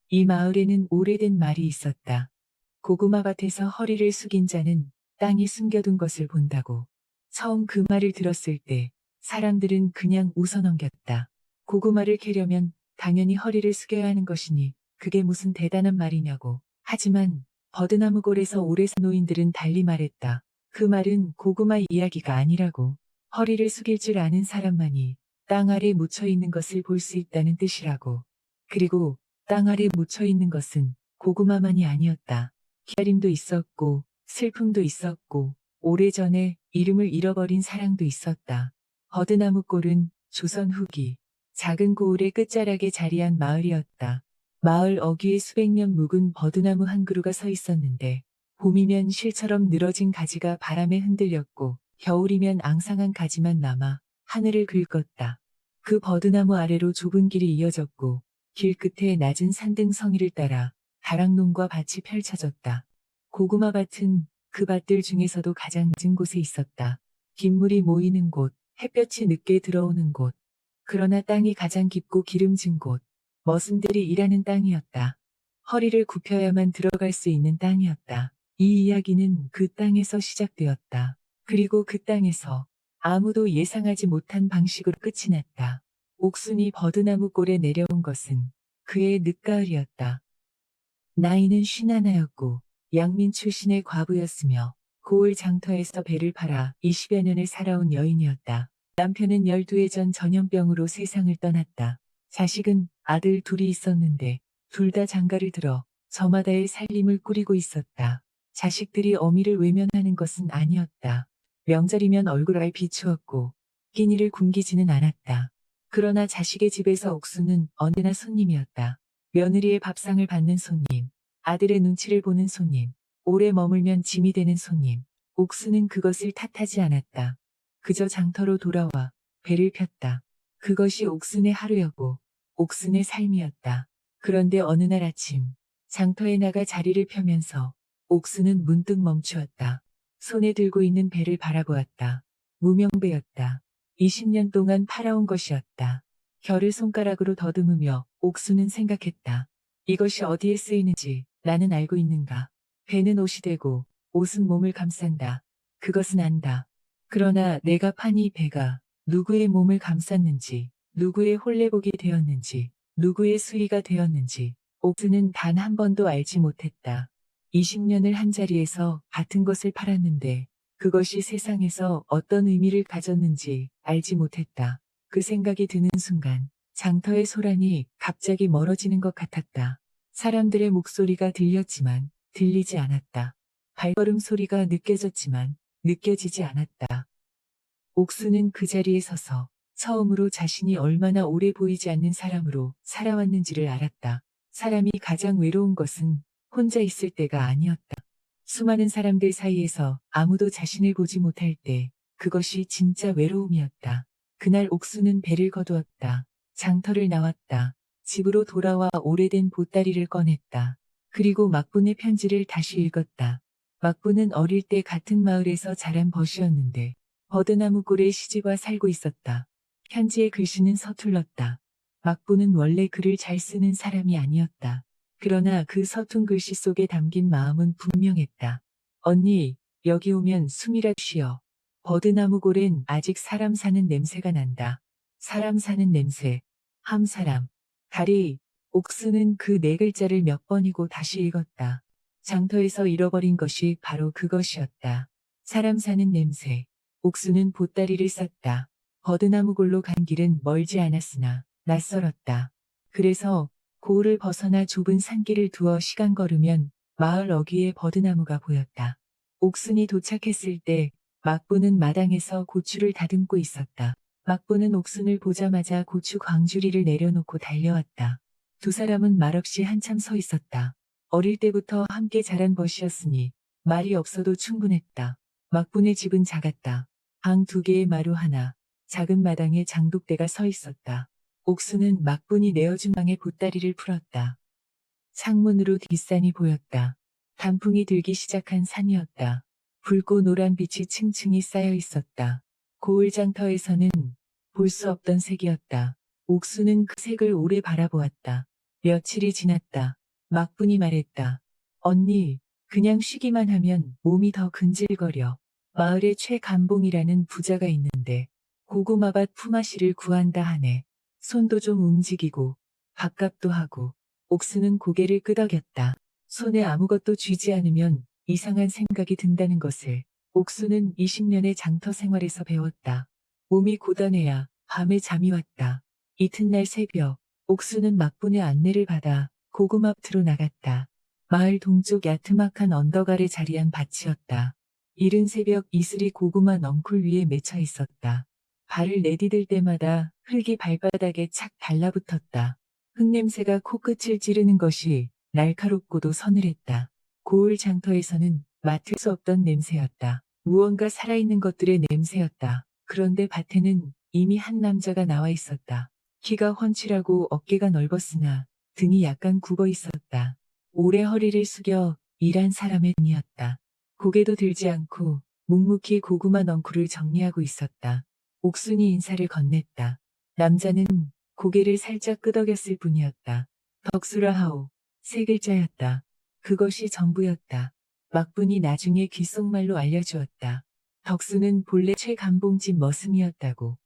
이 마을에는 오래된 말이 있었다. 고구마밭에서 허리를 숙인 자는 땅이 숨겨둔 것을 본다고. 처음 그 말을 들었을 때 사람들은 그냥 웃어넘겼다. 고구마를 캐려면 당연히 허리를 숙여야 하는 것이니 그게 무슨 대단한 말이냐고. 하지만 버드나무골에서 오래 산 노인들은 달리 말했다. 그 말은 고구마 이야기가 아니라고. 허리를 숙일 줄 아는 사람만이 땅 아래 묻혀 있는 것을 볼 수 있다는 뜻이라고. 그리고 땅 아래 묻혀 있는 것은 고구마만이 아니었다. 기다림도 있었고 슬픔도 있었고 오래전에 이름을 잃어버린 사랑도 있었다. 버드나무골은 조선 후기 작은 고을의 끝자락에 자리한 마을이었다. 마을 어귀에 수백 년 묵은 버드나무 한 그루가 서 있었는데 봄이면 실처럼 늘어진 가지가 바람에 흔들렸고 겨울이면 앙상한 가지만 남아 하늘을 긁었다. 그 버드나무 아래로 좁은 길이 이어졌고 길 끝에 낮은 산등 성이를 따라 다락농과 밭이 펼쳐졌다. 고구마 밭은 그 밭들 중에서도 가장 늦은 곳에 있었다. 빗물이 모이는 곳, 햇볕이 늦게 들어오는 곳. 그러나 땅이 가장 깊고 기름진 곳. 머슴들이 일하는 땅이었다. 허리를 굽혀야만 들어갈 수 있는 땅이었다. 이 이야기는 그 땅에서 시작되었다. 그리고 그 땅에서 아무도 예상하지 못한 방식으로 끝이 났다. 옥순이 버드나무 꼴에 내려온 것은 그의 늦가을이었다. 나이는 51였고 양민 출신의 과부였으며 고을 장터에서 배를 팔아 20여 년을 살아온 여인이었다. 남편은 12해 전 전염병으로 세상을 떠났다. 자식은 아들 둘이 있었는데 둘 다 장가를 들어 저마다의 살림을 꾸리고 있었다. 자식들이 어미를 외면하는 것은 아니었다. 명절이면 얼굴을 비추었고 끼니를 굶기지는 않았다. 그러나 자식의 집에서 옥수는 언제나 손님이었다. 며느리의 밥상을 받는 손님, 아들의 눈치를 보는 손님, 오래 머물면 짐이 되는 손님. 옥수는 그것을 탓하지 않았다. 그저 장터로 돌아와 배를 폈다. 그것이 옥순의 하루였고 옥순의 삶이었다. 그런데 어느 날 아침 장터에 나가 자리를 펴면서 옥순은 문득 멈추었다. 손에 들고 있는 배를 바라보았다. 무명배였다. 20년 동안 팔아온 것이었다. 결을 손가락으로 더듬으며 옥수는 생각했다. 이것이 어디에 쓰이는지 나는 알고 있는가. 배는 옷이 되고 옷은 몸을 감싼다. 그것은 안다. 그러나 내가 판 이 배가 누구의 몸을 감쌌는지, 누구의 홀레복이 되었는지, 누구의 수의가 되었는지 옥수는 단 한 번도 알지 못했다. 20년을 한자리에서 같은 것을 팔았는데 그것이 세상에서 어떤 의미를 가졌는지 알지 못했다. 그 생각이 드는 순간 장터의 소란이 갑자기 멀어지는 것 같았다. 사람들의 목소리가 들렸지만 들리지 않았다. 발걸음 소리가 느껴졌지만 느껴지지 않았다. 옥수는 그 자리에 서서 처음으로 자신이 얼마나 오래 보이지 않는 사람으로 살아왔는지를 알았다. 사람이 가장 외로운 것은 혼자 있을 때가 아니었다. 수많은 사람들 사이에서 아무도 자신을 보지 못할 때 그것이 진짜 외로움이었다. 그날 옥수는 배를 거두었다. 장터를 나왔다. 집으로 돌아와 오래된 보따리를 꺼냈다. 그리고 막분의 편지를 다시 읽었다. 막분은 어릴 때 같은 마을에서 자란 벗이었는데 버드나무 꼴에 시집와 살고 있었다. 편지의 글씨는 서툴렀다. 막분은 원래 글을 잘 쓰는 사람이 아니었다. 그러나 그 서툰 글씨 속에 담긴 마음은 분명했다. 언니, 여기 오면 숨이라 쉬어. 버드나무 골엔 아직 사람 사는 냄새가 난다. 사람 사는 냄새. 함사람. 다리. 옥수는 그 네 글자를 몇 번이고 다시 읽었다. 장터에서 잃어버린 것이 바로 그것이었다. 사람 사는 냄새. 옥수는 보따리를 쌌다. 버드나무골로 간 길은 멀지 않았으나 낯설었다. 그래서 고을을 벗어나 좁은 산길을 두어 시간 걸으면 마을 어귀에 버드나무가 보였다. 옥순이 도착했을 때 막부는 마당에서 고추를 다듬고 있었다. 막부는 옥순을 보자마자 고추 광주리를 내려놓고 달려왔다. 두 사람은 말없이 한참 서 있었다. 어릴 때부터 함께 자란 벗이었으니 말이 없어도 충분했다. 막분의 집은 작았다. 방 두 개에 마루 하나, 작은 마당에 장독대가 서 있었다. 옥수는 막분이 내어준 방에 보따리를 풀었다. 창문으로 뒷산이 보였다. 단풍이 들기 시작한 산이었다. 붉고 노란 빛이 층층이 쌓여 있었다. 고을 장터에서는 볼 수 없던 색이었다. 옥수는 그 색을 오래 바라보았다. 며칠이 지났다. 막분이 말했다. 언니, 그냥 쉬기만 하면 몸이 더 근질거려. 마을에 최감봉이라는 부자가 있는데 고구마밭 품앗이를 구한다 하네. 손도 좀 움직이고 밥값도 하고. 옥수는 고개를 끄덕였다. 손에 아무것도 쥐지 않으면 이상한 생각이 든다는 것을 옥수는 20년의 장터 생활에서 배웠다. 몸이 고단해야 밤에 잠이 왔다. 이튿날 새벽, 옥수는 막분의 안내를 받아 고구마밭으로 나갔다. 마을 동쪽 야트막한 언덕 아래 자리한 밭이었다. 이른 새벽 이슬이 고구마 넝쿨 위에 맺혀 있었다. 발을 내디딜 때마다 흙이 발바닥에 착 달라붙었다. 흙냄새가 코끝을 찌르는 것이 날카롭고도 서늘했다. 고을 장터에서는 맡을 수 없던 냄새였다. 무언가 살아있는 것들의 냄새였다. 그런데 밭에는 이미 한 남자가 나와 있었다. 키가 훤칠하고 어깨가 넓었으나 등이 약간 굽어 있었다. 오래 허리를 숙여 일한 사람의 등이었다. 고개도 들지 않고 묵묵히 고구마 넝쿨을 정리하고 있었다. 옥순이 인사를 건넸다. 남자는 고개를 살짝 끄덕였을 뿐이었다. 덕수라 하오. 세 글자였다. 그것이 전부였다. 막분이 나중에 귓속말로 알려주었다. 덕수는 본래 최감봉집 머슴이었다고.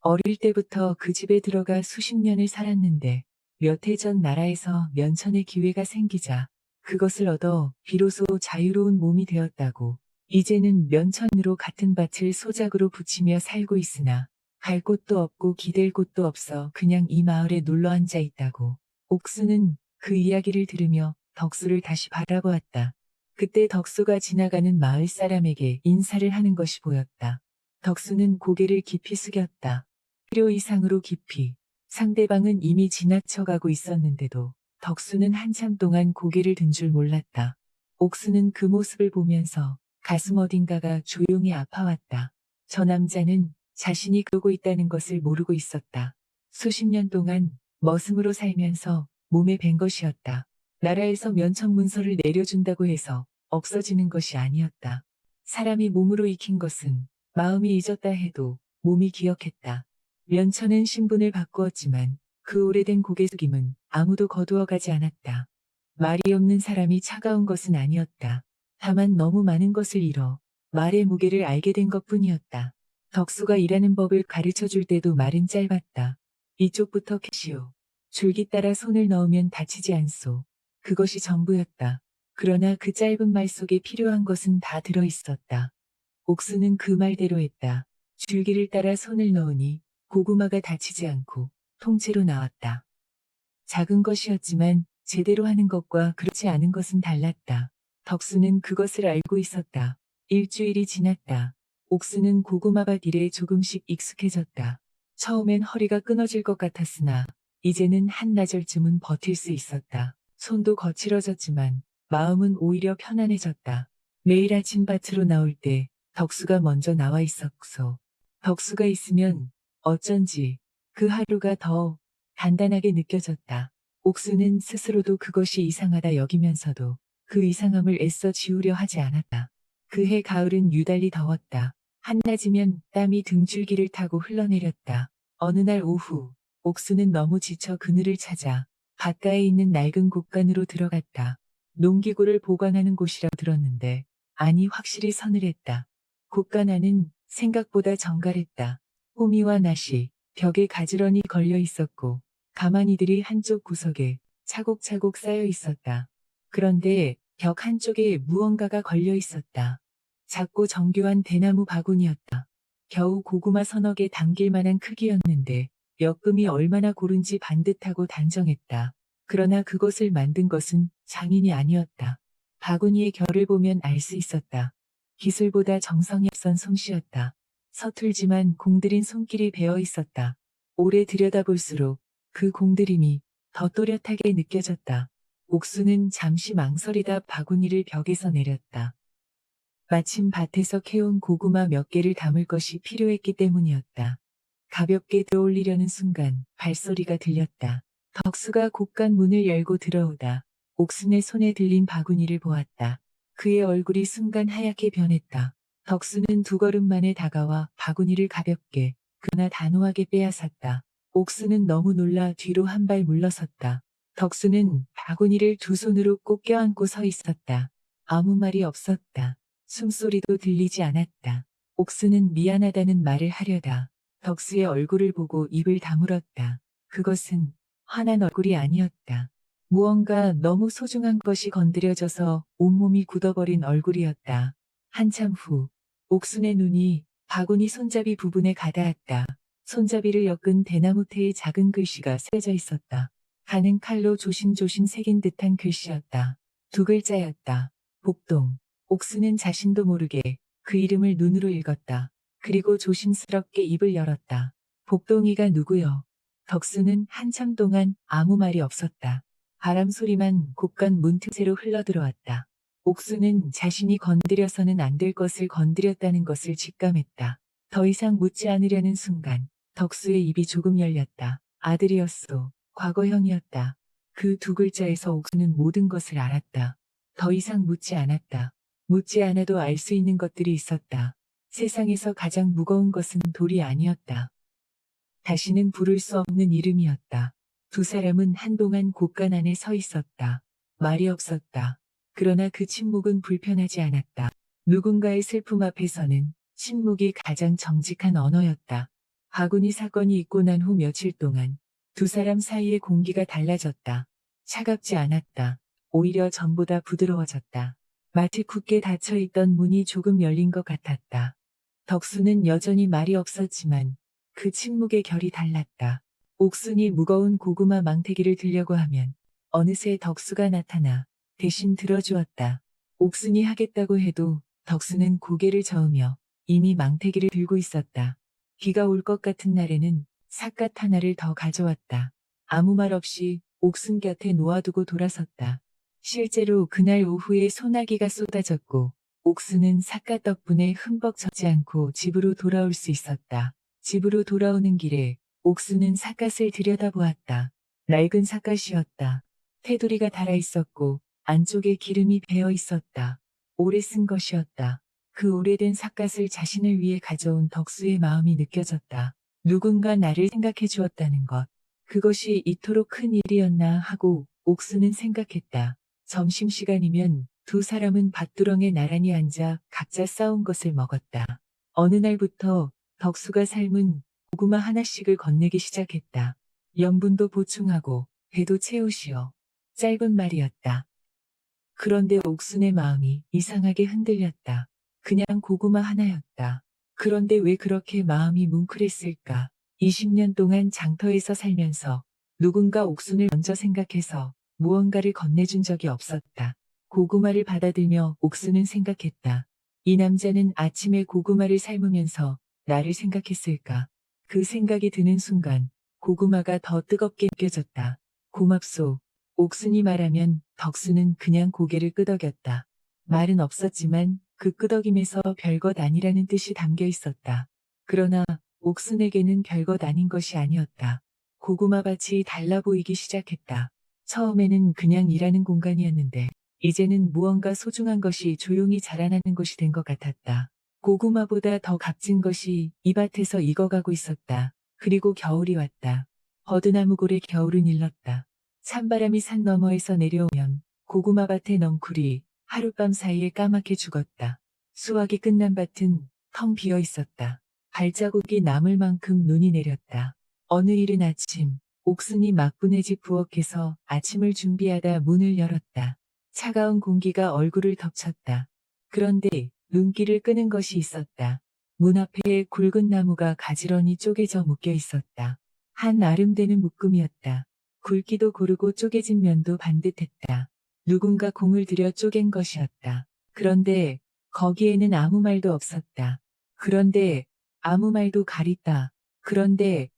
어릴 때부터 그 집에 들어가 수십 년을 살았는데 몇 해 전 나라에서 면천의 기회가 생기자 그것을 얻어 비로소 자유로운 몸이 되었다고. 이제는 면천으로 같은 밭을 소작으로 붙이며 살고 있으나 갈 곳도 없고 기댈 곳도 없어 그냥 이 마을에 눌러 앉아 있다고. 옥수는 그 이야기를 들으며 덕수를 다시 바라보았다. 그때 덕수가 지나가는 마을 사람에게 인사를 하는 것이 보였다. 덕수는 고개를 깊이 숙였다. 필요 이상으로 깊이. 상대방은 이미 지나쳐가고 있었는데도 덕수는 한참 동안 고개를 든 줄 몰랐다. 옥수는 그 모습을 보면서 가슴 어딘가가 조용히 아파왔다. 저 남자는 자신이 그러고 있다는 것을 모르고 있었다. 수십 년 동안 머슴으로 살면서 몸에 밴 것이었다. 나라에서 면천 문서를 내려준다고 해서 없어지는 것이 아니었다. 사람이 몸으로 익힌 것은 마음이 잊었다 해도 몸이 기억했다. 면천은 신분을 바꾸었지만 그 오래된 고개 숙임은 아무도 거두어가지 않았다. 말이 없는 사람이 차가운 것은 아니었다. 다만 너무 많은 것을 잃어 말의 무게를 알게 된 것뿐이었다. 덕수가 일하는 법을 가르쳐 줄 때도 말은 짧았다. 이쪽부터 캐시오. 줄기 따라 손을 넣으면 다치지 않소. 그것이 전부였다. 그러나 그 짧은 말 속에 필요한 것은 다 들어 있었다. 옥수는 그 말대로 했다. 줄기를 따라 손을 넣으니 고구마가 다치지 않고 통째로 나왔다. 작은 것이었지만 제대로 하는 것과 그렇지 않은 것은 달랐다. 덕수는 그것을 알고 있었다. 일주일이 지났다. 옥수는 고구마밭 일에 조금씩 익숙해졌다. 처음엔 허리가 끊어질 것 같았으나 이제는 한나절쯤은 버틸 수 있었다. 손도 거칠어졌지만 마음은 오히려 편안해졌다. 매일 아침 밭으로 나올 때 덕수가 먼저 나와 있었소. 덕수가 있으면 어쩐지 그 하루가 더 단단하게 느껴졌다. 옥수는 스스로도 그것이 이상하다 여기면서도 그 이상함을 애써 지우려 하지 않았다. 그해 가을은 유달리 더웠다. 한낮이면 땀이 등줄기를 타고 흘러내렸다. 어느 날 오후, 옥수는 너무 지쳐 그늘을 찾아 바다에 있는 낡은 곳간으로 들어갔다. 농기구를 보관하는 곳이라 들었는데 아니 확실히 서늘했다. 곳간 안은 생각보다 정갈했다. 호미와 낫이 벽에 가지런히 걸려 있었고 가마니들이 한쪽 구석에 차곡차곡 쌓여 있었다. 그런데 벽 한쪽에 무언가가 걸려 있었다. 작고 정교한 대나무 바구니였다. 겨우 고구마 서너 개 담길 만한 크기였는데 엮음이 얼마나 고른지 반듯하고 단정했다. 그러나 그것을 만든 것은 장인이 아니었다. 바구니의 결을 보면 알 수 있었다. 기술보다 정성이 앞선 솜씨였다. 서툴지만 공들인 손길이 배어 있었다. 오래 들여다볼수록 그 공들임이 더 또렷하게 느껴졌다. 옥수는 잠시 망설이다 바구니를 벽에서 내렸다. 마침 밭에서 캐온 고구마 몇 개를 담을 것이 필요했기 때문이었다. 가볍게 들어올리려는 순간 발소리가 들렸다. 덕수가 곳간 문을 열고 들어오다 옥순의 손에 들린 바구니를 보았다. 그의 얼굴이 순간 하얗게 변했다. 덕수는 두 걸음 만에 다가와 바구니를 가볍게 그러나 단호하게 빼앗았다. 옥수는 너무 놀라 뒤로 한 발 물러섰다. 덕수는 바구니를 두 손으로 꼭 껴안고 서 있었다. 아무 말이 없었다. 숨소리도 들리지 않았다. 옥수는 미안하다는 말을 하려다 덕수의 얼굴을 보고 입을 다물었다. 그것은 화난 얼굴이 아니었다. 무언가 너무 소중한 것이 건드려져서 온몸이 굳어버린 얼굴이었다. 한참 후 옥순의 눈이 바구니 손잡이 부분에 가닿았다. 손잡이를 엮은 대나무테의 작은 글씨가 새겨져 있었다. 가는 칼로 조심조심 새긴 듯한 글씨였다. 두 글자였다. 복동. 옥수는 자신도 모르게 그 이름을 눈으로 읽었다. 그리고 조심스럽게 입을 열었다. 복동이가 누구여? 덕수는 한참 동안 아무 말이 없었다. 바람 소리만 곳간 문틈새로 흘러들어왔다. 옥수는 자신이 건드려서는 안 될 것을 건드렸다는 것을 직감했다. 더 이상 묻지 않으려는 순간 덕수의 입이 조금 열렸다. 아들이었소. 과거형이었다. 그 두 글자에서 옥수는 모든 것을 알았다. 더 이상 묻지 않았다. 묻지 않아도 알 수 있는 것들이 있었다. 세상에서 가장 무거운 것은 돌이 아니었다. 다시는 부를 수 없는 이름이었다. 두 사람은 한동안 곳간 안에 서 있었다. 말이 없었다. 그러나 그 침묵은 불편하지 않았다. 누군가의 슬픔 앞에서는 침묵이 가장 정직한 언어였다. 바구니 사건이 있고 난 후 며칠 동안 두 사람 사이의 공기가 달라졌다. 차갑지 않았다. 오히려 전보다 부드러워졌다. 마치 굳게 닫혀있던 문이 조금 열린 것 같았다. 덕수는 여전히 말이 없었지만 그 침묵의 결이 달랐다. 옥순이 무거운 고구마 망태기를 들려고 하면 어느새 덕수가 나타나 대신 들어주었다. 옥순이 하겠다고 해도 덕수는 고개를 저으며 이미 망태기를 들고 있었다. 비가 올 것 같은 날에는 삿갓 하나를 더 가져왔다. 아무 말 없이 옥순 곁에 놓아두고 돌아섰다. 실제로 그날 오후에 소나기가 쏟아졌고 옥순은 삿갓 덕분에 흠뻑 젖지 않고 집으로 돌아올 수 있었다. 집으로 돌아오는 길에 옥순은 삿갓을 들여다보았다. 낡은 삿갓이었다. 테두리가 닳아 있었고 안쪽에 기름이 배어 있었다. 오래 쓴 것이었다. 그 오래된 삿갓을 자신을 위해 가져온 덕수의 마음이 느껴졌다. 누군가 나를 생각해 주었다는 것. 그것이 이토록 큰 일이었나 하고 옥수는 생각했다. 점심시간이면 두 사람은 밭두렁에 나란히 앉아 각자 싸운 것을 먹었다. 어느 날부터 덕수가 삶은 고구마 하나씩을 건네기 시작했다. 염분도 보충하고 배도 채우시오. 짧은 말이었다. 그런데 옥순의 마음이 이상하게 흔들렸다. 그냥 고구마 하나였다. 그런데 왜 그렇게 마음이 뭉클했을까? 20년 동안 장터에서 살면서 누군가 옥순을 먼저 생각해서 무언가를 건네준 적이 없었다. 고구마를 받아들며 옥순은 생각했다. 이 남자는 아침에 고구마를 삶으면서 나를 생각했을까? 그 생각이 드는 순간 고구마가 더 뜨겁게 느껴졌다. 고맙소. 옥순이 말하면 덕수는 그냥 고개를 끄덕였다. 말은 없었지만 그 끄덕임에서 별것 아니라는 뜻이 담겨 있었다. 그러나 옥순에게는 별것 아닌 것이 아니었다. 고구마 밭이 달라 보이기 시작했다. 처음에는 그냥 일하는 공간이었는데 이제는 무언가 소중한 것이 조용히 자라나는 곳이 된 것 같았다. 고구마보다 더 값진 것이 이 밭에서 익어가고 있었다. 그리고 겨울이 왔다. 버드나무골의 겨울은 일렀다. 찬바람이 산 너머에서 내려오면 고구마밭의 넝쿨이 하룻밤 사이에 까맣게 죽었다. 수확이 끝난 밭은 텅 비어 있었다. 발자국이 남을 만큼 눈이 내렸다. 어느 이른 아침, 옥순이 막부네 집 부엌에서 아침을 준비하다 문을 열었다. 차가운 공기가 얼굴을 덮쳤다. 그런데 눈길을 끄는 것이 있었다. 문 앞에 굵은 나무가 가지런히 쪼개져 묶여 있었다. 한 나름되는 묶음이었다. 굵기도 고르고 쪼개진 면도 반듯했다. 누군가 공을 들여 쪼갠 것이었다. 그런데 거기에는 아무 말도 없었다. 그런데 아무 말도 가리다. 그런데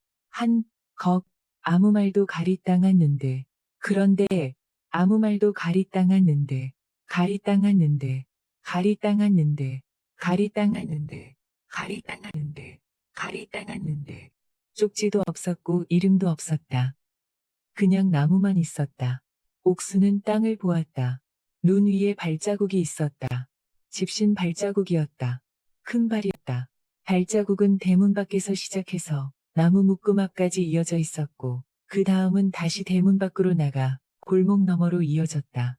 아무 말도 가리땅았는데. 그런데 아무 말도 가리땅았는데. 가리땅았는데. 가리땅았는데. 가리땅았는데. 가리땅았는데. 가리땅았는데. 쪽지도 없었고 이름도 없었다. 그냥 나무만 있었다. 옥수는 땅을 보았다. 눈 위에 발자국이 있었다. 집신 발자국이었다. 큰 발이었다. 발자국은 대문 밖에서 시작해서 나무 묶음 앞까지 이어져 있었고 그 다음은 다시 대문 밖으로 나가 골목 너머로 이어졌다.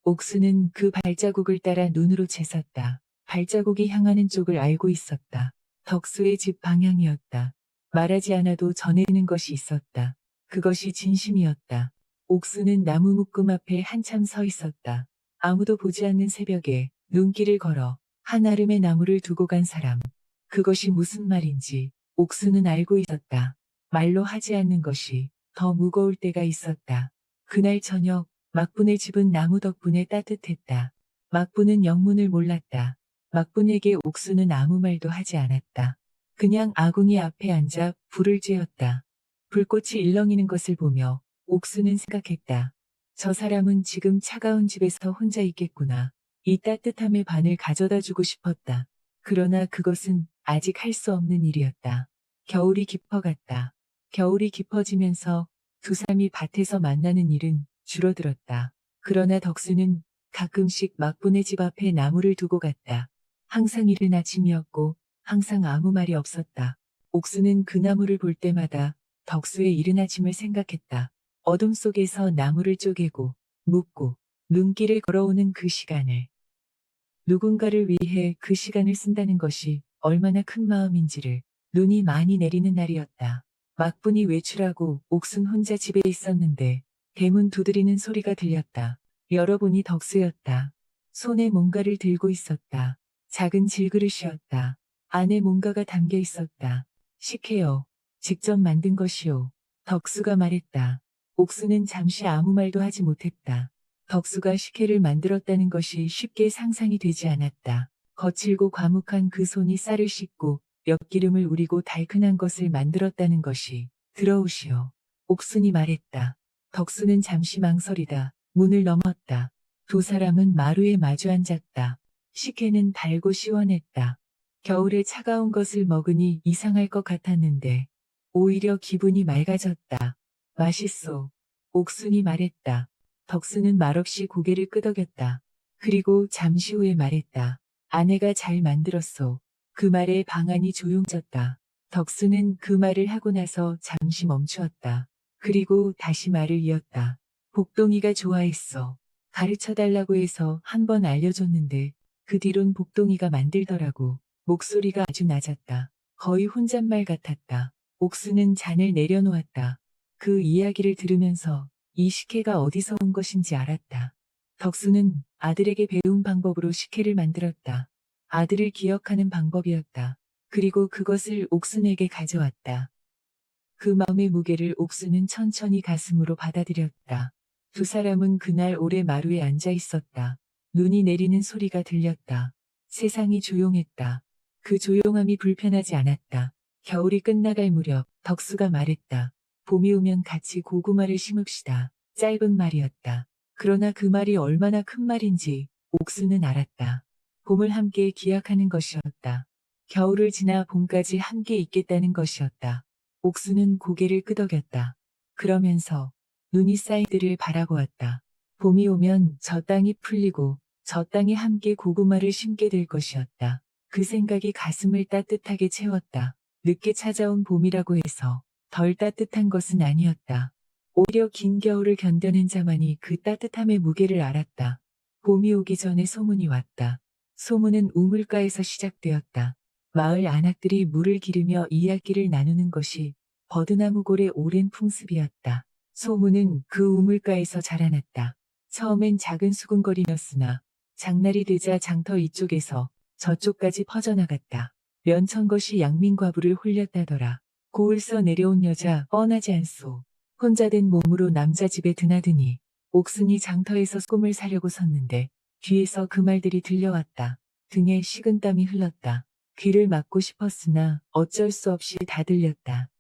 옥수는 그 발자국을 따라 눈으로 채었다. 발자국이 향하는 쪽을 알고 있었다. 덕수의 집 방향이었다. 말하지 않아도 전해지는 것이 있었다. 그것이 진심이었다. 옥수는 나무 묶음 앞에 한참 서 있었다. 아무도 보지 않는 새벽에 눈길을 걸어 한아름의 나무를 두고 간 사람. 그것이 무슨 말인지 옥수는 알고 있었다. 말로 하지 않는 것이 더 무거울 때가 있었다. 그날 저녁 막분의 집은 나무 덕분에 따뜻했다. 막분은 영문을 몰랐다. 막분에게 옥수는 아무 말도 하지 않았다. 그냥 아궁이 앞에 앉아 불을 쬐었다. 불꽃이 일렁이는 것을 보며 옥수는 생각했다. 저 사람은 지금 차가운 집에서 혼자 있겠구나. 이 따뜻함의 반을 가져다 주고 싶었다. 그러나 그것은 아직 할 수 없는 일이었다. 겨울이 깊어갔다. 겨울이 깊어지면서 두 사람이 밭에서 만나는 일은 줄어들었다. 그러나 덕수는 가끔씩 막분의 집 앞에 나무를 두고 갔다. 항상 이른 아침이었고 항상 아무 말이 없었다. 옥수는 그 나무를 볼 때마다 덕수의 이른 아침을 생각했다. 어둠 속에서 나무를 쪼개고 묻고 눈길을 걸어오는 그 시간을. 누군가를 위해 그 시간을 쓴다는 것이 얼마나 큰 마음인지를. 눈이 많이 내리는 날이었다. 막분이 외출하고 옥순 혼자 집에 있었는데 대문 두드리는 소리가 들렸다. 열어보니 덕수였다. 손에 뭔가를 들고 있었다. 작은 질그릇이었다. 안에 뭔가가 담겨 있었다. 식혜요. 직접 만든 것이요. 덕수가 말했다. 옥수는 잠시 아무 말도 하지 못했다. 덕수가 식혜를 만들었다는 것이 쉽게 상상이 되지 않았다. 거칠고 과묵한 그 손이 쌀을 씻고 엿기름을 우리고 달큰한 것을 만들었다는 것이 들어오시오. 옥순이 말했다. 덕수는 잠시 망설이다. 문을 넘었다. 두 사람은 마루에 마주 앉았다. 식혜는 달고 시원했다. 겨울에 차가운 것을 먹으니 이상할 것 같았는데 오히려 기분이 맑아졌다. 맛있소. 옥순이 말했다. 덕수는 말없이 고개를 끄덕였다. 그리고 잠시 후에 말했다. 아내가 잘 만들었소. 그 말에 방안이 조용졌다. 덕수는 그 말을 하고 나서 잠시 멈추었다. 그리고 다시 말을 이었다. 복동이가 좋아했어. 가르쳐달라고 해서 한 번 알려줬는데 그 뒤론 복동이가 만들더라고. 목소리가 아주 낮았다. 거의 혼잣말 같았다. 옥수는 잔을 내려놓았다. 그 이야기를 들으면서 이 식혜가 어디서 온 것인지 알았다. 덕수는 아들에게 배운 방법으로 식혜를 만들었다. 아들을 기억하는 방법이었다. 그리고 그것을 옥순에게 가져왔다. 그 마음의 무게를 옥순은 천천히 가슴으로 받아들였다. 두 사람은 그날 오래 마루에 앉아 있었다. 눈이 내리는 소리가 들렸다. 세상이 조용했다. 그 조용함이 불편하지 않았다. 겨울이 끝나갈 무렵 덕수가 말했다. 봄이 오면 같이 고구마를 심읍시다. 짧은 말이었다. 그러나 그 말이 얼마나 큰 말인지 옥수는 알았다. 봄을 함께 기약하는 것이었다. 겨울을 지나 봄까지 함께 있겠다는 것이었다. 옥수는 고개를 끄덕였다. 그러면서 눈이 쌓이들을 바라보았다. 봄이 오면 저 땅이 풀리고 저 땅에 함께 고구마를 심게 될 것이었다. 그 생각이 가슴을 따뜻하게 채웠다. 늦게 찾아온 봄이라고 해서 덜 따뜻한 것은 아니었다. 오히려 긴 겨울을 견뎌낸 자만이 그 따뜻함의 무게를 알았다. 봄이 오기 전에 소문이 왔다. 소문은 우물가에서 시작되었다. 마을 안악들이 물을 기르며 이야기를 나누는 것이 버드나무골의 오랜 풍습이었다. 소문은 그 우물가에서 자라났다. 처음엔 작은 수군거리였으나 장날이 되자 장터 이쪽에서 저쪽까지 퍼져나갔다. 면천것이 양민과부를 홀렸다더라. 고을서 내려온 여자 뻔하지 않소. 혼자 된 몸으로 남자 집에 드나드니 옥순이 장터에서 꿈을 사려고 섰는데 뒤에서 그 말들이 들려왔다. 등에 식은땀이 흘렀다. 귀를 막고 싶었으나 어쩔 수 없이 다 들렸다.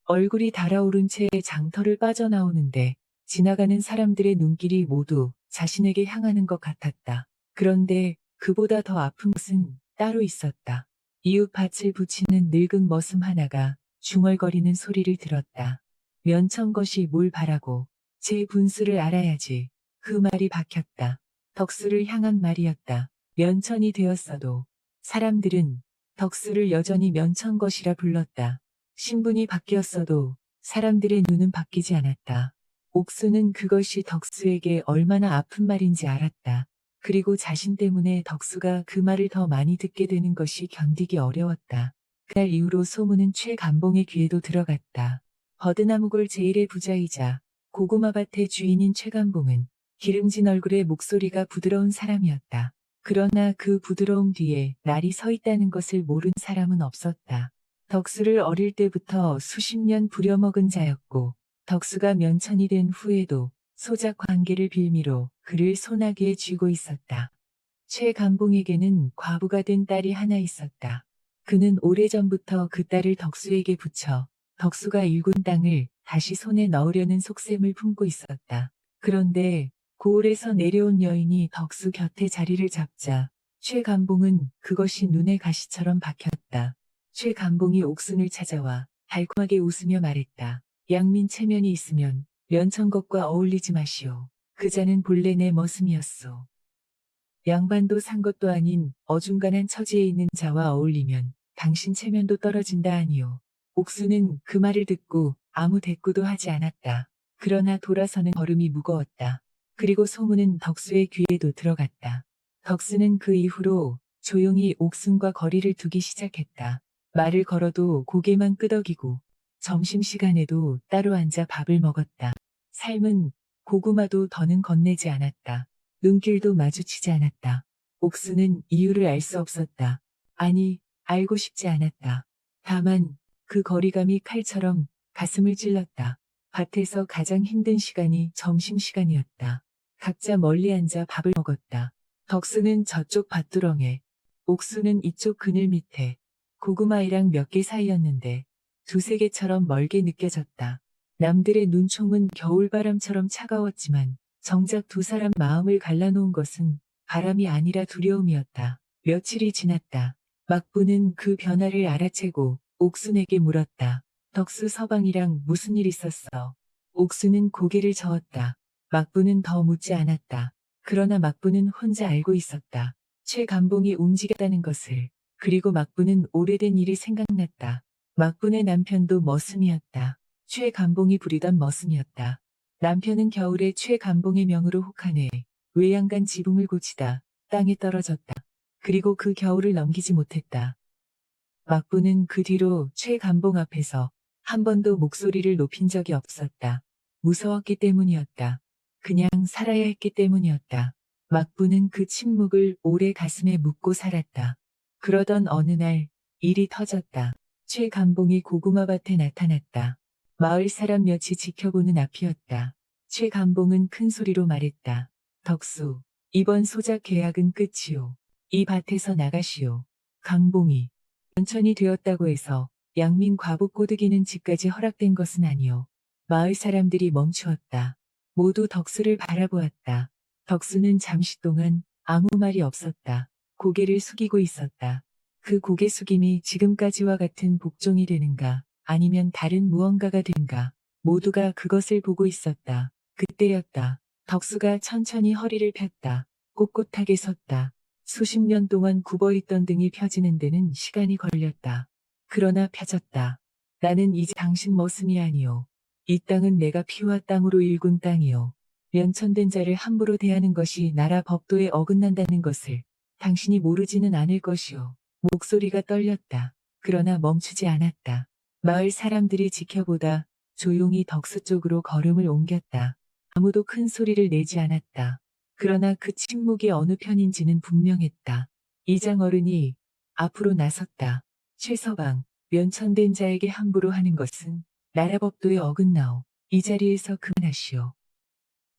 얼굴이 달아오른 채 장터를 빠져나오는데 지나가는 사람들의 눈길이 모두 자신에게 향하는 것 같았다. 그런데 그보다 더 아픈 것은 따로 있었다. 이웃 밭을 붙이는 늙은 머슴 하나가 중얼거리는 소리를 들었다. 면천것이 뭘 바라고 제 분수를 알아야지. 그 말이 박혔다. 덕수를 향한 말이었다. 면천이 되었어도 사람들은 덕수를 여전히 면천것이라 불렀다. 신분이 바뀌었어도 사람들의 눈은 바뀌지 않았다. 옥수는 그것이 덕수에게 얼마나 아픈 말인지 알았다. 그리고 자신 때문에 덕수가 그 말을 더 많이 듣게 되는 것이 견디기 어려웠다. 그날 이후로 소문은 최감봉의 귀에도 들어갔다. 버드나무골 제1의 부자이자 고구마밭의 주인인 최감봉은 기름진 얼굴에 목소리가 부드러운 사람이었다. 그러나 그 부드러움 뒤에 날이 서 있다는 것을 모른 사람은 없었다. 덕수를 어릴 때부터 수십 년 부려먹은 자였고 덕수가 면천이 된 후에도 소작 관계를 빌미로 그를 소나기에 쥐고 있었다. 최감봉에게는 과부가 된 딸이 하나 있었다. 그는 오래전부터 그 딸을 덕수에게 붙여 덕수가 일군 땅을 다시 손에 넣으려는 속셈을 품고 있었다. 그런데 고을에서 내려온 여인이 덕수 곁에 자리를 잡자 최감봉은 그것이 눈의 가시처럼 박혔다. 최감봉이 옥순을 찾아와 달콤하게 웃으며 말했다. 양민 체면이 있으면 면천것과 어울리지 마시오. 그자는 본래 내 머슴이었소. 양반도 산 것도 아닌 어중간한 처지에 있는 자와 어울리면 당신 체면도 떨어진다 하니요. 옥수는 그 말을 듣고 아무 대꾸도 하지 않았다. 그러나 돌아서는 걸음이 무거웠다. 그리고 소문은 덕수의 귀에도 들어갔다. 덕수는 그 이후로 조용히 옥순과 거리를 두기 시작했다. 말을 걸어도 고개만 끄덕이고 점심시간에도 따로 앉아 밥을 먹었다. 삶은 고구마도 더는 건네지 않았다. 눈길도 마주치지 않았다. 옥수는 이유를 알 수 없었다. 아니, 알고 싶지 않았다. 다만 그 거리감이 칼처럼 가슴을 찔렀다. 밭에서 가장 힘든 시간이 점심시간이었다. 각자 멀리 앉아 밥을 먹었다. 덕수는 저쪽 밭두렁에, 옥수는 이쪽 그늘 밑에, 고구마이랑 몇 개 사이였는데 두세 개처럼 멀게 느껴졌다. 남들의 눈총은 겨울바람처럼 차가웠지만 정작 두 사람 마음을 갈라놓은 것은 바람이 아니라 두려움이었다. 며칠이 지났다. 막부는 그 변화를 알아채고 옥순에게 물었다. 덕수 서방이랑 무슨 일 있었어? 옥수는 고개를 저었다. 막부는 더 묻지 않았다. 그러나 막부는 혼자 알고 있었다. 최감봉이 움직였다는 것을. 그리고 막부는 오래된 일이 생각났다. 막부의 남편도 머슴이었다. 최감봉이 부리던 머슴이었다. 남편은 겨울에 최감봉의 명으로 혹한해 외양간 지붕을 고치다 땅에 떨어졌다. 그리고 그 겨울을 넘기지 못했다. 막부는 그 뒤로 최감봉 앞에서 한 번도 목소리를 높인 적이 없었다. 무서웠기 때문이었다. 그냥 살아야 했기 때문이었다. 막부는 그 침묵을 오래 가슴에 묻고 살았다. 그러던 어느 날 일이 터졌다. 최감봉이 고구마밭에 나타났다. 마을 사람 몇이 지켜보는 앞이었다. 최감봉은 큰 소리로 말했다. 덕수, 이번 소작 계약은 끝이오. 이 밭에서 나가시오. 강봉이 연천이 되었다고 해서 양민 과부 꼬드기는 집까지 허락된 것은 아니오. 마을 사람들이 멈추었다. 모두 덕수를 바라보았다. 덕수는 잠시 동안 아무 말이 없었다. 고개를 숙이고 있었다. 그 고개 숙임이 지금까지와 같은 복종이 되는가 아니면 다른 무언가가 된가 모두가 그것을 보고 있었다. 그때였다. 덕수가 천천히 허리를 폈다. 꼿꼿하게 섰다. 수십 년 동안 굽어있던 등이 펴지는 데는 시간이 걸렸다. 그러나 펴졌다. 나는 이제 당신 머슴이 아니오. 이 땅은 내가 피와 땀으로 일군 땅이오. 면천된 자를 함부로 대하는 것이 나라 법도에 어긋난다는 것을 당신이 모르지는 않을 것이오. 목소리가 떨렸다. 그러나 멈추지 않았다. 마을 사람들이 지켜보다 조용히 덕수 쪽으로 걸음을 옮겼다. 아무도 큰 소리를 내지 않았다. 그러나 그 침묵이 어느 편인지는 분명했다. 이장 어른이 앞으로 나섰다. 최서방, 면천된 자에게 함부로 하는 것은 나라 법도에 어긋나오. 이 자리에서 그만하시오.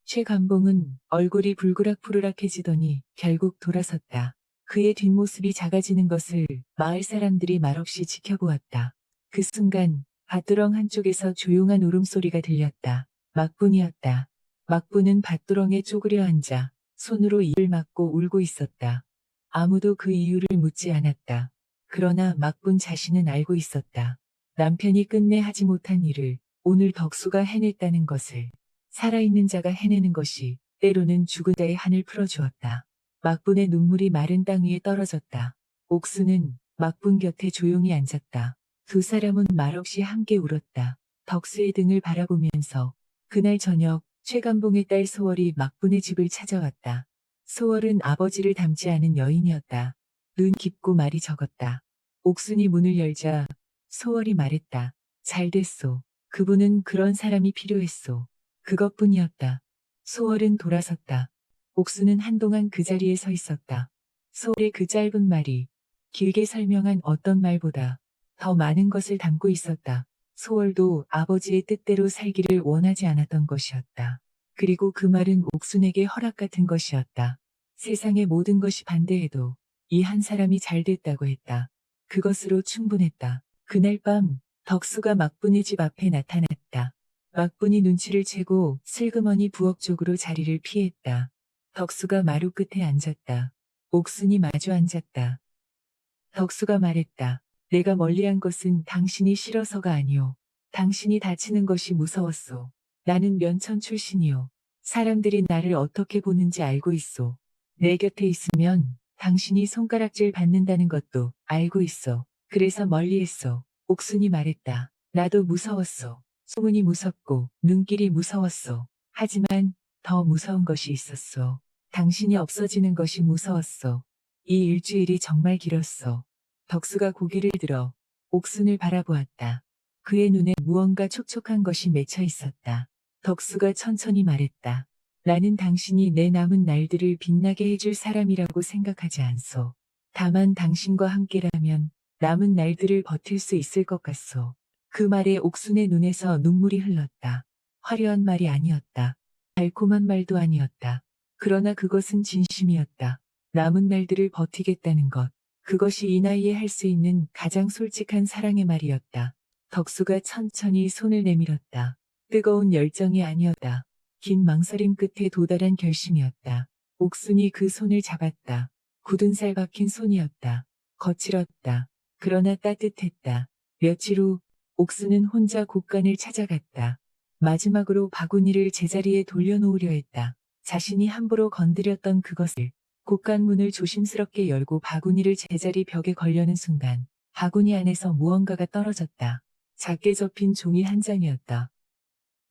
최감봉은 얼굴이 불그락푸르락해지더니 결국 돌아섰다. 그의 뒷모습이 작아지는 것을 마을 사람들이 말없이 지켜보았다. 그 순간 밭두렁 한쪽에서 조용한 울음소리가 들렸다. 막분이었다. 막분은 밭두렁에 쪼그려 앉아 손으로 입을 막고 울고 있었다. 아무도 그 이유를 묻지 않았다. 그러나 막분 자신은 알고 있었다. 남편이 끝내 하지 못한 일을 오늘 덕수가 해냈다는 것을. 살아있는 자가 해내는 것이 때로는 죽은 자의 한을 풀어주었다. 막분의 눈물이 마른 땅 위에 떨어졌다. 옥수는 막분 곁에 조용히 앉았다. 두 사람은 말없이 함께 울었다. 덕수의 등을 바라보면서 그날 저녁 최감봉의 딸 소월이 막분의 집을 찾아왔다. 소월은 아버지를 닮지 않은 여인이었다. 눈 깊고 말이 적었다. 옥순이 문을 열자 소월이 말했다. 잘 됐소. 그분은 그런 사람이 필요했소. 그것뿐이었다. 소월은 돌아섰다. 옥순은 한동안 그 자리에 서 있었다. 소월의 그 짧은 말이 길게 설명한 어떤 말보다 더 많은 것을 담고 있었다. 소월도 아버지의 뜻대로 살기를 원하지 않았던 것이었다. 그리고 그 말은 옥순에게 허락 같은 것이었다. 세상의 모든 것이 반대해도 이 한 사람이 잘 됐다고 했다. 그것으로 충분했다. 그날 밤 덕수가 막분의 집 앞에 나타났다. 막분이 눈치를 채고 슬그머니 부엌 쪽으로 자리를 피했다. 덕수가 마루 끝에 앉았다. 옥순이 마주 앉았다. 덕수가 말했다. 내가 멀리한 것은 당신이 싫어서가 아니오. 당신이 다치는 것이 무서웠소. 나는 면천 출신이오. 사람들이 나를 어떻게 보는지 알고 있소. 내 곁에 있으면 당신이 손가락질 받는다는 것도 알고 있어. 그래서 멀리했소. 옥순이 말했다. 나도 무서웠소. 소문이 무섭고 눈길이 무서웠소. 하지만 더 무서운 것이 있었소. 당신이 없어지는 것이 무서웠소. 이 일주일이 정말 길었어. 덕수가 고개를 들어 옥순을 바라보았다. 그의 눈에 무언가 촉촉한 것이 맺혀 있었다. 덕수가 천천히 말했다. 나는 당신이 내 남은 날들을 빛나게 해줄 사람이라고 생각하지 않소. 다만 당신과 함께라면 남은 날들을 버틸 수 있을 것 같소. 그 말에 옥순의 눈에서 눈물이 흘렀다. 화려한 말이 아니었다. 달콤한 말도 아니었다. 그러나 그것은 진심이었다. 남은 날들을 버티겠다는 것. 그것이 이 나이에 할 수 있는 가장 솔직한 사랑의 말이었다. 덕수가 천천히 손을 내밀었다. 뜨거운 열정이 아니었다. 긴 망설임 끝에 도달한 결심이었다. 옥순이 그 손을 잡았다. 굳은 살 박힌 손이었다. 거칠었다. 그러나 따뜻했다. 며칠 후 옥순은 혼자 곳간을 찾아갔다. 마지막으로 바구니를 제자리에 돌려놓으려 했다. 자신이 함부로 건드렸던 그것을 곳간문을 조심스럽게 열고 바구니를 제자리 벽에 걸려는 순간 바구니 안에서 무언가가 떨어졌다. 작게 접힌 종이 한 장이었다.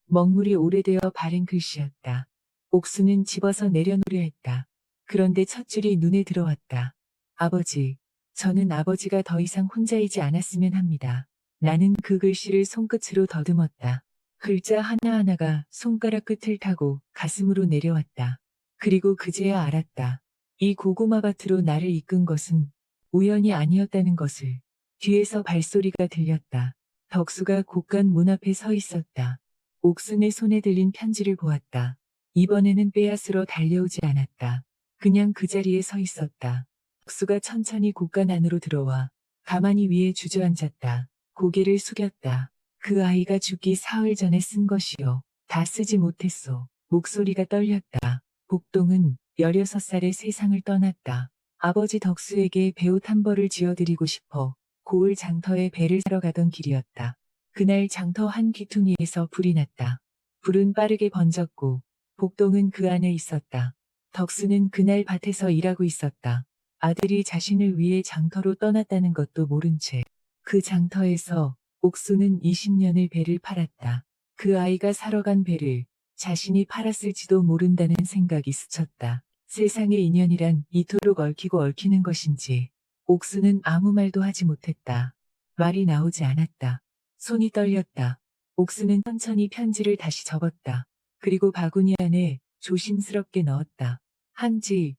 먹물이 오래되어 바른 글씨였다. 옥수는 집어서 내려놓으려 했다. 그런데 첫 줄이 눈에 들어왔다. 아버지, 저는 아버지가 더 이상 혼자이지 않았으면 합니다. 나는 그 글씨를 손끝으로 더듬었다. 글자 하나하나가 손가락 끝을 타고 가슴으로 내려왔다. 그리고 그제야 알았다. 이 고구마 밭으로 나를 이끈 것은 우연이 아니었다는 것을. 뒤에서 발소리가 들렸다. 덕수가 곳간 문 앞에 서 있었다. 옥순의 손에 들린 편지를 보았다. 이번에는 빼앗으러 달려오지 않았다. 그냥 그 자리에 서 있었다. 덕수가 천천히 곳간 안으로 들어와 가만히 위에 주저앉았다. 고개를 숙였다. 그 아이가 죽기 사흘 전에 쓴 것이요. 다 쓰지 못했소. 목소리가 떨렸다. 복동은 16살에 세상을 떠났다. 아버지 덕수에게 배옷 한 벌을 지어드리고 싶어 고을 장터에 배를 사러 가던 길이었다. 그날 장터 한 귀퉁이에서 불이 났다. 불은 빠르게 번졌고 복동은 그 안에 있었다. 덕수는 그날 밭에서 일하고 있었다. 아들이 자신을 위해 장터로 떠났다는 것도 모른 채 그 장터에서 옥수는 20년을 배를 팔았다. 그 아이가 사러 간 배를 자신이 팔았을지도 모른다는 생각이 스쳤다. 세상의 인연이란 이토록 얽히고 얽히는 것인지 옥수는 아무 말도 하지 못했다. 말이 나오지 않았다. 손이 떨렸다. 옥수는 천천히 편지를 다시 접었다. 그리고 바구니 안에 조심스럽게 넣었다. 한지.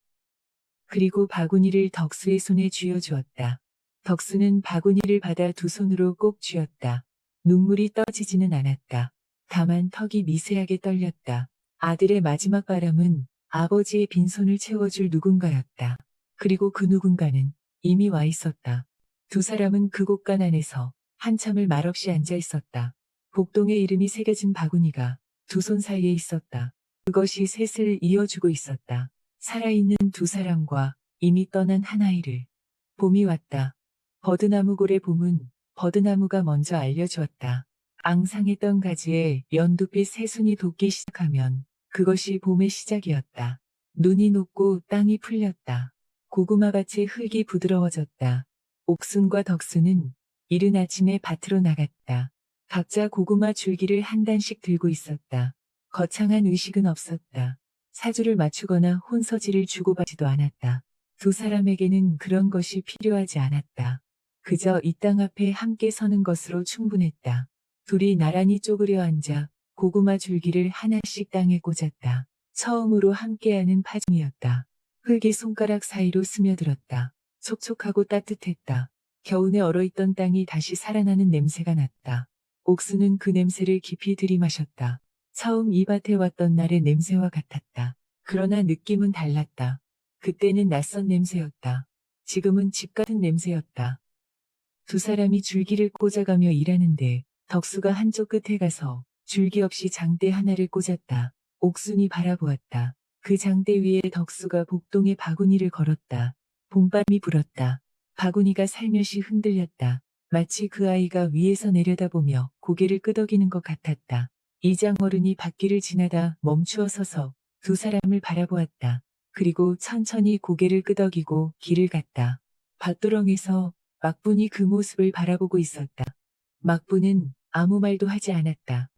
그리고 바구니를 덕수의 손에 쥐어주었다. 덕수는 바구니를 받아 두 손으로 꼭 쥐었다. 눈물이 떠지지는 않았다. 다만 턱이 미세하게 떨렸다. 아들의 마지막 바람은 아버지의 빈손을 채워줄 누군가였다. 그리고 그 누군가는 이미 와 있었다. 두 사람은 그 곳간 안에서 한참을 말없이 앉아 있었다. 복동의 이름이 새겨진 바구니가 두 손 사이에 있었다. 그것이 셋을 이어주고 있었다. 살아있는 두 사람과 이미 떠난 한 아이를. 봄이 왔다. 버드나무골의 봄은 버드나무가 먼저 알려주었다. 앙상했던 가지에 연두빛 새순이 돋기 시작하면 그것이 봄의 시작이었다. 눈이 녹고 땅이 풀렸다. 고구마밭의 흙이 부드러워졌다. 옥순과 덕수는 이른 아침에 밭으로 나갔다. 각자 고구마 줄기를 한 단씩 들고 있었다. 거창한 의식은 없었다. 사주를 맞추거나 혼서지를 주고받지도 않았다. 두 사람에게는 그런 것이 필요하지 않았다. 그저 이 땅 앞에 함께 서는 것으로 충분했다. 둘이 나란히 쪼그려 앉아 고구마 줄기를 하나씩 땅에 꽂았다. 처음으로 함께하는 파종이었다. 흙이 손가락 사이로 스며들었다. 촉촉하고 따뜻했다. 겨우내 얼어있던 땅이 다시 살아나는 냄새가 났다. 옥수는 그 냄새를 깊이 들이마셨다. 처음 이 밭에 왔던 날의 냄새와 같았다. 그러나 느낌은 달랐다. 그때는 낯선 냄새였다. 지금은 집 같은 냄새였다. 두 사람이 줄기를 꽂아가며 일하는데 덕수가 한쪽 끝에 가서 줄기 없이 장대 하나를 꽂았다. 옥순이 바라보았다. 그 장대 위에 덕수가 복동에 바구니를 걸었다. 봄바람이 불었다. 바구니가 살며시 흔들렸다. 마치 그 아이가 위에서 내려다보며 고개를 끄덕이는 것 같았다. 이장 어른이 밭길을 지나다 멈추어 서서 두 사람을 바라보았다. 그리고 천천히 고개를 끄덕이고 길을 갔다. 밭두렁에서 막분이 그 모습을 바라보고 있었다. 막분은 아무 말도 하지 않았다.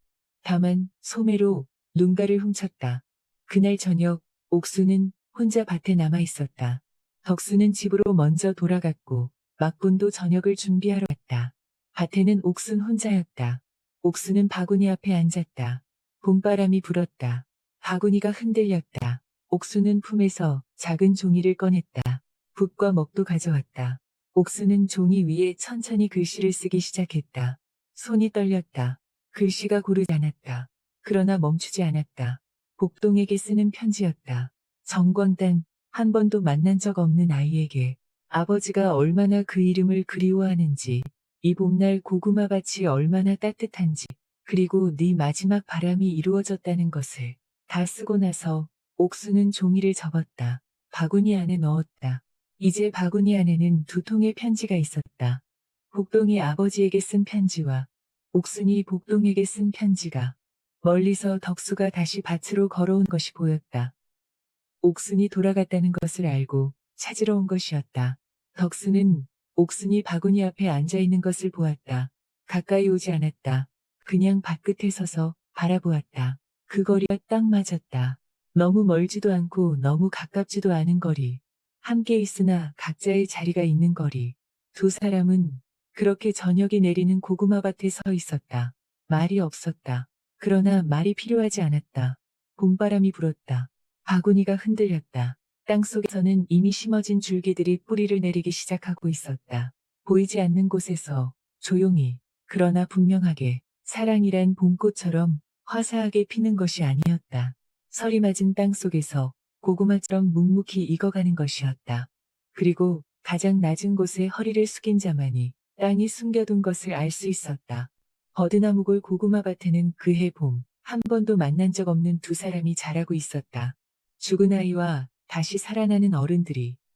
다만 소매로 눈가를 훔쳤다. 그날 저녁 옥수는 혼자 밭에 남아 있었다. 덕수는 집으로 먼저 돌아갔고 막분도 저녁을 준비하러 갔다. 밭에는 옥순 혼자였다. 옥수는 바구니 앞에 앉았다. 봄바람이 불었다. 바구니가 흔들렸다. 옥수는 품에서 작은 종이를 꺼냈다. 붓과 먹도 가져왔다. 옥수는 종이 위에 천천히 글씨를 쓰기 시작했다. 손이 떨렸다. 글씨가 고르지 않았다. 그러나 멈추지 않았다. 복동에게 쓰는 편지였다. 정광단, 한 번도 만난 적 없는 아이에게 아버지가 얼마나 그 이름을 그리워하는지, 이 봄날 고구마밭이 얼마나 따뜻한지, 그리고 네 마지막 바람이 이루어졌다는 것을 다 쓰고 나서 옥수는 종이를 접었다. 바구니 안에 넣었다. 이제 바구니 안에는 두 통의 편지가 있었다. 복동이 아버지에게 쓴 편지와 옥순이 복동에게 쓴 편지가 멀리서 덕수가 다시 밭으로 걸어온 것이 보였다. 옥순이 돌아갔다는 것을 알고 찾으러 온 것이었다. 덕수는 옥순이 바구니 앞에 앉아 있는 것을 보았다. 가까이 오지 않았다. 그냥 밭끝에 서서 바라보았다. 그 거리가 딱 맞았다. 너무 멀지도 않고 너무 가깝지도 않은 거리. 함께 있으나 각자의 자리가 있는 거리. 두 사람은 그렇게 저녁이 내리는 고구마밭에 서 있었다. 말이 없었다. 그러나 말이 필요하지 않았다. 봄바람이 불었다. 바구니가 흔들렸다. 땅속에서는 이미 심어진 줄기들이 뿌리를 내리기 시작하고 있었다. 보이지 않는 곳에서 조용히, 그러나 분명하게 사랑이란 봄꽃처럼 화사하게 피는 것이 아니었다. 서리 맞은 땅 속에서 고구마처럼 묵묵히 익어가는 것이었다. 그리고 가장 낮은 곳에 허리를 숙인 자만이 땅이 숨겨둔 것을 알 수 있었다. 버드나무골 고구마밭에는 그해 봄, 한 번도 만난 적 없는 두 사람이 자라고 있었다. 죽은 아이와 다시 살아나는 어른들이